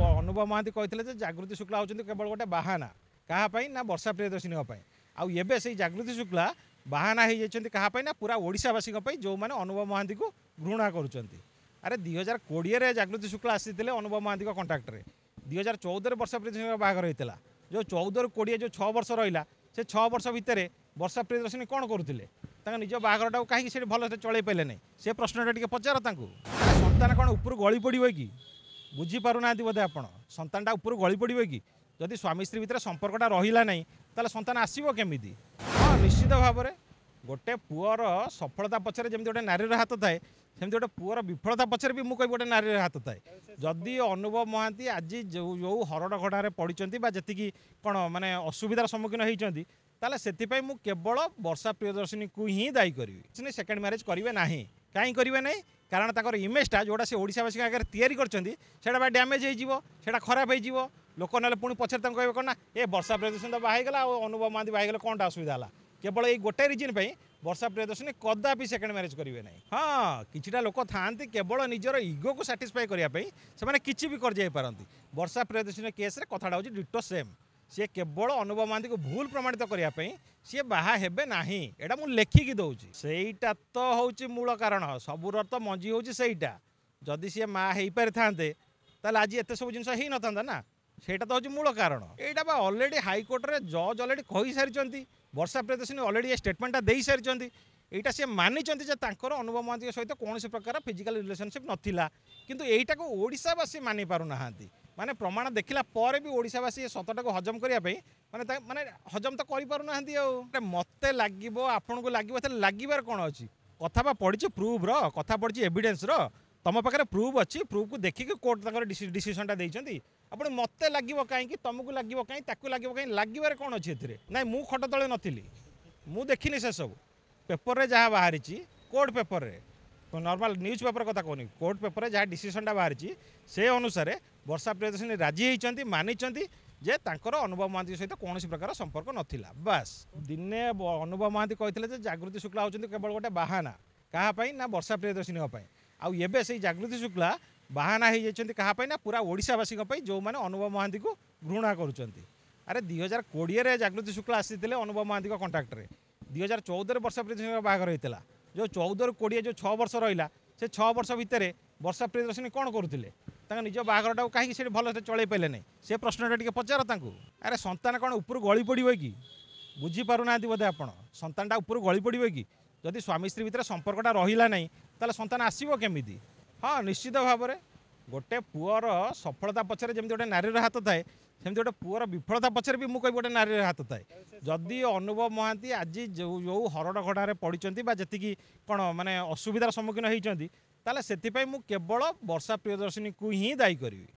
अनुभव महांती कहते जागृति शुक्ला होती केवल गोटे बाहाना क्या ना वर्षा प्रियदर्शिनी आउ एबे से जागृति शुक्ला बाहाना हो जाती क्या ना पूरा ओडिशावासी जो मैंने अनुभव महांती को घृणा करुँच अरे 2020 जागृति शुक्ला आसी अनुभव महांती कंटाक्ट 2014 वर्षा प्रियदर्शिनी बाहर होता जो 14 रू 20 जो 6 वर्ष रहा से 6 वर्ष भितर वर्षा प्रियदर्शिनी कौन करुले निज बाहर कहीं भल से चल पारे ना से प्रश्न पचार संतान कौन उपर गली पड़े कि बुझीपार बोधे आप संतानटा उपर गली पड़े कि जदि स्वामी स्त्री भितर संपर्कटा रहा ना ताले संतान आसो केमी। हाँ निश्चित भाव में गोटे पुअर सफलता पचर जमी गोटे नारीर हाथ थाए सेमती गोटे पुअर विफलता पचर भी मुझे गोटे नारीर हाथ थाए जदि अनुभव महांती आज जो हरड़ घड़े पड़ी जी कौन माने असुविधार सम्मुखीन होती ताले से मु केवल वर्षा प्रियदर्शिनी को ही दायी करी सेकेंड मैरेज करेंगे ना कहीं करेंगे ना कारण तक इमेजटा जोड़ा से ओडिशावासी आगे तैयारी कर डैमेज होटा खराब हो लोक ना पुणी पचर कहे कौन ना ये वर्षा प्रियदर्शिनी तो बाहर अनुभव महांती बाहर कौन असुविधा है केवल ये गोटे रिजन वर्षा प्रियदर्शिनी कदापि सेकेंड मैरेज करेंगे ना। हाँ किछिटा लोक था केवल निजर इगो को साटिस्फाई करने से किसी भी कर पारती वर्षा प्रियदर्शिनी केस कथाटा हूँ डिटो सेम सी केवल अनुभव महांती को भूल प्रमाणित करने सी बाहा हेबे नाही एटा मु लेखिकी दौची सेईटा तो हूँ मूल कारण सबूर तो मंजी हूँ सेईटा जदि सी माँ हो पारि थांते ताले आज एत सब जिन ही न ना सेटा तो हूँ मूल कारण यहाँ अलरेडी हाइकोर्ट रे जज अलरेडी कही सारी वर्षा प्रियदर्शिनी अलरेडी स्टेटमेंटा दे सारी यहाँ सी मानी अनुभव महांती सहित कौन प्रकार फिजिकल रिलेशनशिप नाला किंतु यहीटा को ओडिशावासी मानि पारुना माने प्रमाण देखला पर भी ओडिशावासी सतटा को हजम करने माने माने हजम तो करें मत लगे आपन को लगे लगे कौन अच्छी कथा पड़ी प्रूफ रहा पड़ी एविडेंस तुम पाखे प्रूफ अच्छी प्रूफ को देखिक कोर्ट डिसीजनटा देती आप मत लगे कहीं तुमको लगे कहीं लगे कहीं लगे कौन अच्छी ना मु खट तले नी मु देखनी से सब पेपर रे जहाँ बाहरी कोर्ट पेपर रे तो नॉर्मल न्यूज पेपर कथा कहनी कोर्ट पेपर जहाँ डिसीजनटा बाहरी से अनुसार वर्षा प्रियदर्शिनी राजी होती मानी जे तांकर अनुभव महांती सहित कौन प्रकार संपर्क नाला बास दिने अनुभव महांती कहते जागृति शुक्ला होती केवल गोटे बाहाना क्या ना वर्षा प्रियदर्शिनी आउ एबे से जागृति शुक्ला बाहाना हो जाती क्या ना पूरा ओडिशावासी जो मैंने अनुभव महांती को घृणा करुँच अरे 2020 जागृति शुक्ला आसी अनुभव महांती कंटाक्ट 2014 वर्षा प्रियदर्शिनी बाहर होता जो 14 रू 20 जो 6 वर्ष रहा से 6 वर्ष भितर वर्षा प्रियदर्शिनी कौन करुले निज बाहर कहीं भल से चल पारे ना से प्रश्न पचार अरे संतान कौन उपर गली पड़े कि बुझीपार बोधे आप संतानटा उपर गली पड़े कि जदि स्वामी स्त्री भितर संपर्कटा रहा ना ताले संतान आसो केमी। हाँ निश्चित भाव में गोटे पुअर सफलता पचर जमी गोटे नारीर हाथ थाए सेमती गोटे पुअर विफलता पचर भी मुझे गोटे नारीर हाथ थाए जदि अनुभव महांती आज जो हरड़ घड़े पड़ी जी कौन माने असुविधार सम्मुखीन होती ताले से केवल वर्षा प्रियदर्शिनी को ही दायी करी।